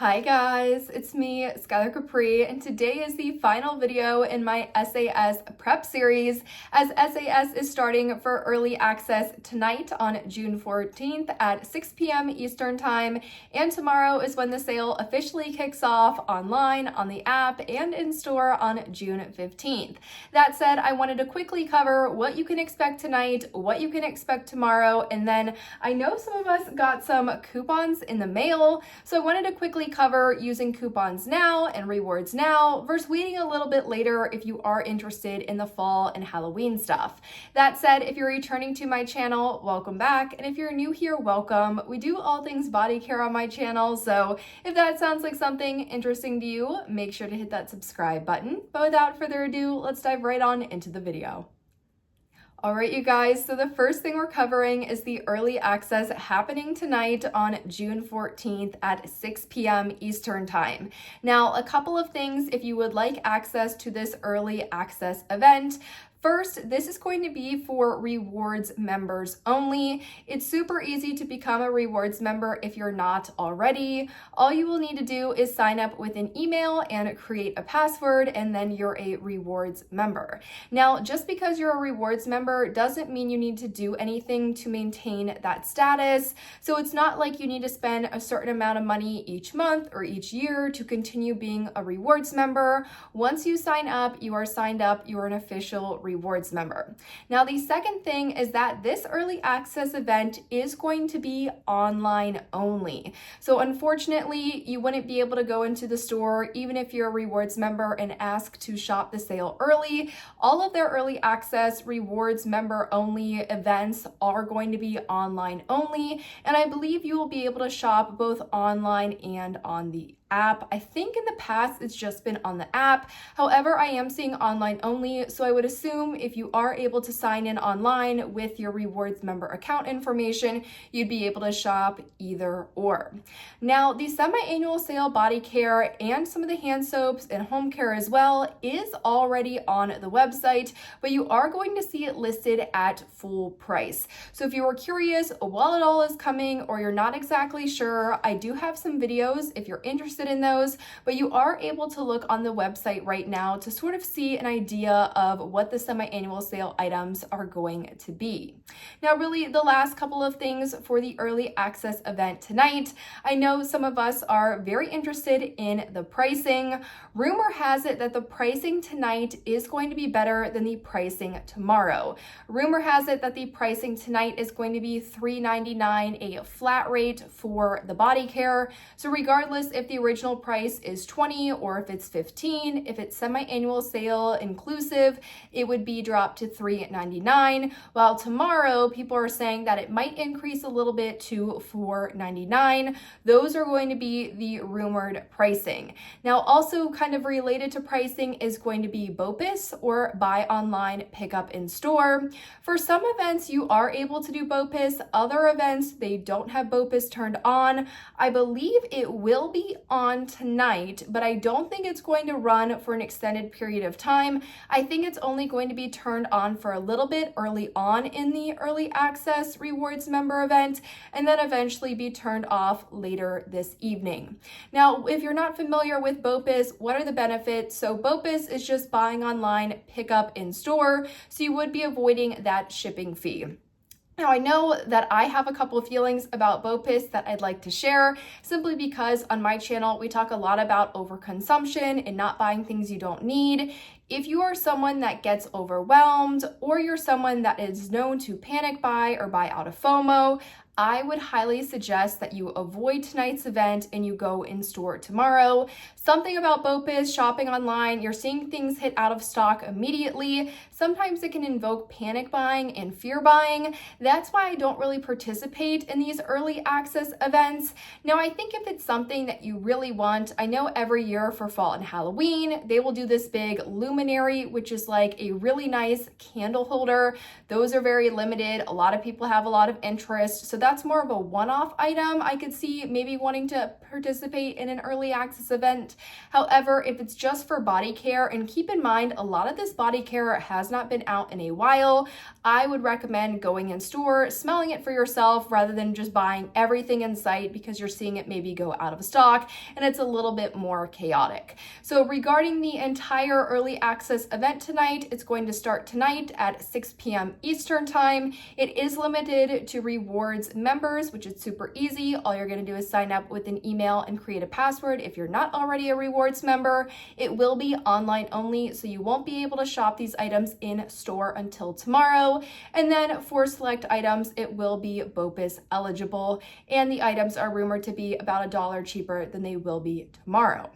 Hi guys, it's me, Skylar Capri, and today is the final video in my SAS prep series, as SAS is starting for early access tonight on June 14th at 6 p.m. Eastern Time, and tomorrow is when the sale officially kicks off online, on the app, and in store on June 15th. That said, I wanted to quickly cover what you can expect tonight, what you can expect tomorrow, and then I know some of us got some coupons in the mail, so I wanted to quickly cover using coupons now and rewards now versus waiting a little bit later if you are interested in the fall and Halloween stuff. That said, if you're returning to my channel, welcome back. And if you're new here, welcome. We do all things body care on my channel, so if that sounds like something interesting to you, make sure to hit that subscribe button. But without further ado, let's dive right on into the video. All right, you guys, so the first thing we're covering is the early access happening tonight on June 14th at 6 p.m. Eastern Time. Now, a couple of things if you would like access to this early access event. First, this is going to be for rewards members only. It's super easy to become a rewards member if you're not already. All you will need to do is sign up with an email and create a password, and then you're a rewards member. Now, just because you're a rewards member doesn't mean you need to do anything to maintain that status. So it's not like you need to spend a certain amount of money each month or each year to continue being a rewards member. Once you sign up, you are signed up, you're an official rewards member. Now, the second thing is that this early access event is going to be online only. So unfortunately, you wouldn't be able to go into the store even if you're a rewards member and ask to shop the sale early. All of their early access rewards member only events are going to be online only, and I believe you will be able to shop both online and on the app. I think in the past it's just been on the app. However, I am seeing online only, so I would assume if you are able to sign in online with your rewards member account information, you'd be able to shop either or. Now, the semi-annual sale body care and some of the hand soaps and home care as well is already on the website, but you are going to see it listed at full price. So if you were curious while it all is coming or you're not exactly sure, I do have some videos if you're interested in those, but you are able to look on the website right now to sort of see an idea of what the semi-annual sale items are going to be. Now, really the last couple of things for the early access event tonight. I know some of us are very interested in the pricing. Rumor has it that the pricing tonight is going to be better than the pricing tomorrow. Rumor has it that the pricing tonight is going to be $3.99, a flat rate for the body care. So regardless if the original price is $20 or if it's $15, if it's semi-annual sale inclusive, it would be dropped to $3.99. While tomorrow, people are saying that it might increase a little bit to $4.99. Those are going to be the rumored pricing. Now, also kind of related to pricing is going to be BOPIS, or buy online, pick up in store. For some events, you are able to do BOPIS. Other events, they don't have BOPIS turned on. I believe it will be on tonight, but I don't think it's going to run for an extended period of time. I think it's only going to be turned on for a little bit early on in the early access rewards member event, and then eventually be turned off later this evening. Now, if you're not familiar with BOPIS, what are the benefits? So BOPIS is just buying online, pick up in store, so you would be avoiding that shipping fee. Now, I know that I have a couple of feelings about BOPIS that I'd like to share, simply because on my channel, we talk a lot about overconsumption and not buying things you don't need. If you are someone that gets overwhelmed, or you're someone that is known to panic buy or buy out of FOMO, I would highly suggest that you avoid tonight's event and you go in store tomorrow. Something about BOPIS, shopping online, you're seeing things hit out of stock immediately. Sometimes it can invoke panic buying and fear buying. That's why I don't really participate in these early access events. Now, I think if it's something that you really want, I know every year for fall and Halloween, they will do this big luminous luminary, which is like a really nice candle holder. Those are very limited. A lot of people have a lot of interest. So that's more of a one-off item. I could see maybe wanting to participate in an early access event. However, if it's just for body care, and keep in mind, a lot of this body care has not been out in a while, I would recommend going in store, smelling it for yourself rather than just buying everything in sight because you're seeing it maybe go out of stock and it's a little bit more chaotic. So regarding the entire early access event tonight, it's going to start tonight at 6 p.m. Eastern time. It is limited to rewards members, which is super easy. All you're going to do is sign up with an email and create a password if you're not already a rewards member. It will be online only, so you won't be able to shop these items in store until tomorrow. And then for select items, it will be BOPUS eligible, and the items are rumored to be about $1 cheaper than they will be tomorrow.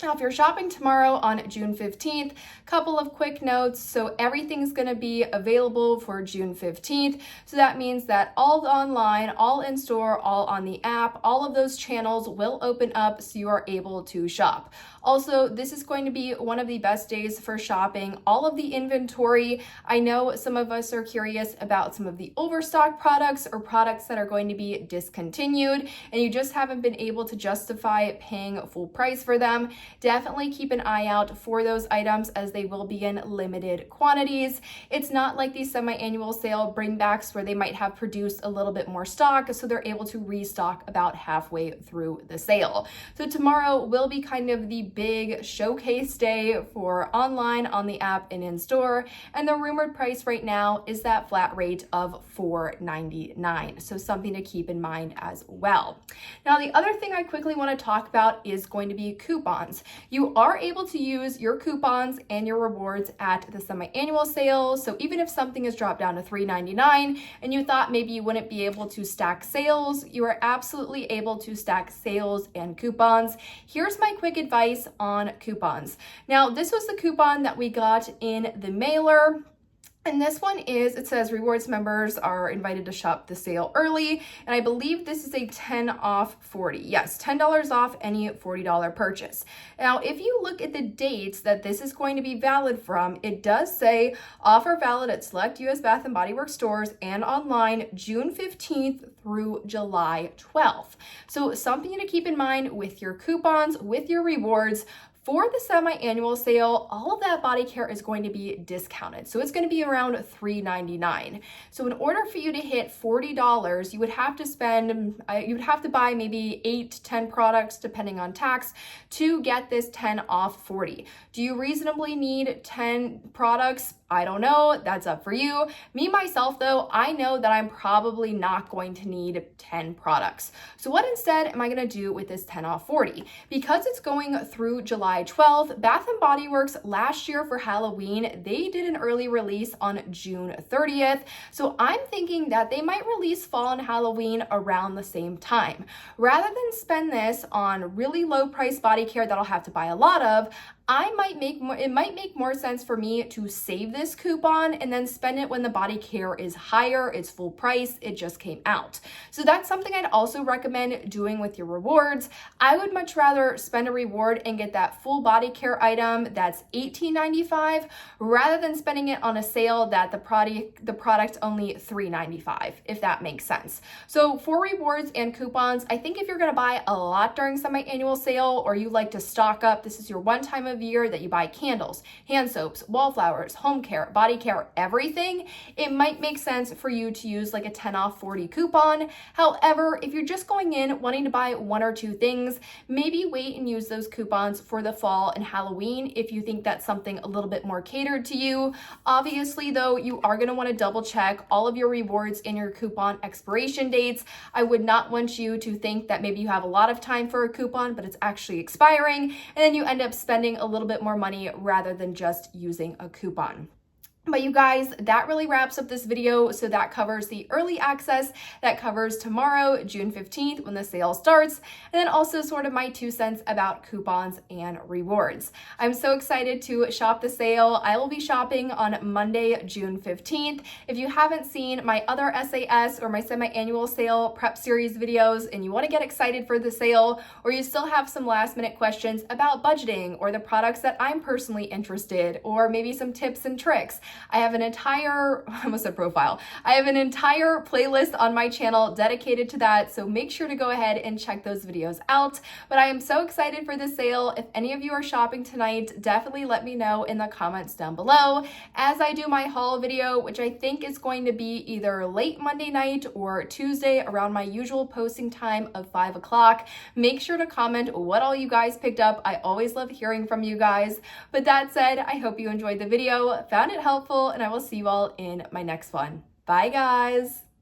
Now, if you're shopping tomorrow on June 15th, couple of quick notes. So everything's going to be available for June 15th. So that means that all online, all in store, all on the app, all of those channels will open up so you are able to shop. Also, this is going to be one of the best days for shopping all of the inventory. I know some of us are curious about some of the overstock products or products that are going to be discontinued, and you just haven't been able to justify paying full price for them. Definitely keep an eye out for those items as they will be in limited quantities. It's not like these semi-annual sale bringbacks where they might have produced a little bit more stock, so they're able to restock about halfway through the sale. So tomorrow will be kind of the big showcase day for online, on the app, and in store. And the rumored price right now is that flat rate of $4.99. So something to keep in mind as well. Now, the other thing I quickly want to talk about is going to be coupons. You are able to use your coupons and your rewards at the semi-annual sale. So even if something is dropped down to $3.99 and you thought maybe you wouldn't be able to stack sales, you are absolutely able to stack sales and coupons. Here's my quick advice on coupons. Now, this was the coupon that we got in the mailer. And this one is, it says rewards members are invited to shop the sale early. And I believe this is a 10 off 40. Yes, $10 off any $40 purchase. Now, if you look at the dates that this is going to be valid from, it does say offer valid at select US Bath & Body Works stores and online June 15th through July 12th. So something to keep in mind with your coupons, with your rewards. For the semi-annual sale, all of that body care is going to be discounted. So it's going to be around $3.99. So in order for you to hit $40, you would have to buy maybe 8-10 products depending on tax to get this 10 off 40. Do you reasonably need 10 products? I don't know, that's up for you. Me, myself though, I know that I'm probably not going to need 10 products. So what instead am I gonna do with this 10 off 40? Because it's going through July 12th, Bath & Body Works last year for Halloween, they did an early release on June 30th. So I'm thinking that they might release fall and Halloween around the same time. Rather than spend this on really low price body care that I'll have to buy a lot of, it might make more sense for me to save this coupon and then spend it when the body care is higher, it's full price, it just came out. So that's something I'd also recommend doing with your rewards. I would much rather spend a reward and get that full body care item that's $18.95 rather than spending it on a sale that the product's only $3.95, if that makes sense. So for rewards and coupons, I think if you're gonna buy a lot during semi-annual sale or you like to stock up, this is your one time of year that you buy candles, hand soaps, wallflowers, home care, body care, everything, it might make sense for you to use like a 10 off 40 coupon. However, if you're just going in wanting to buy 1 or 2 things, maybe wait and use those coupons for the fall and Halloween if you think that's something a little bit more catered to you. Obviously though, you are going to want to double check all of your rewards and your coupon expiration dates. I would not want you to think that maybe you have a lot of time for a coupon, but it's actually expiring, and then you end up spending a little bit more money rather than just using a coupon. But you guys, that really wraps up this video. So that covers the early access, that covers tomorrow, June 15th, when the sale starts, and then also sort of my 2 cents about coupons and rewards. I'm so excited to shop the sale. I will be shopping on Monday, June 15th. If you haven't seen my other SAS or my semi-annual sale prep series videos and you want to get excited for the sale, or you still have some last minute questions about budgeting or the products that I'm personally interested, or maybe some tips and tricks, I have an entire, I almost said profile. I have an entire playlist on my channel dedicated to that. So make sure to go ahead and check those videos out. But I am so excited for this sale. If any of you are shopping tonight, definitely let me know in the comments down below as I do my haul video, which I think is going to be either late Monday night or Tuesday around my usual posting time of 5 o'clock. Make sure to comment what all you guys picked up. I always love hearing from you guys. But that said, I hope you enjoyed the video, found it helpful, and I will see you all in my next one. Bye, guys.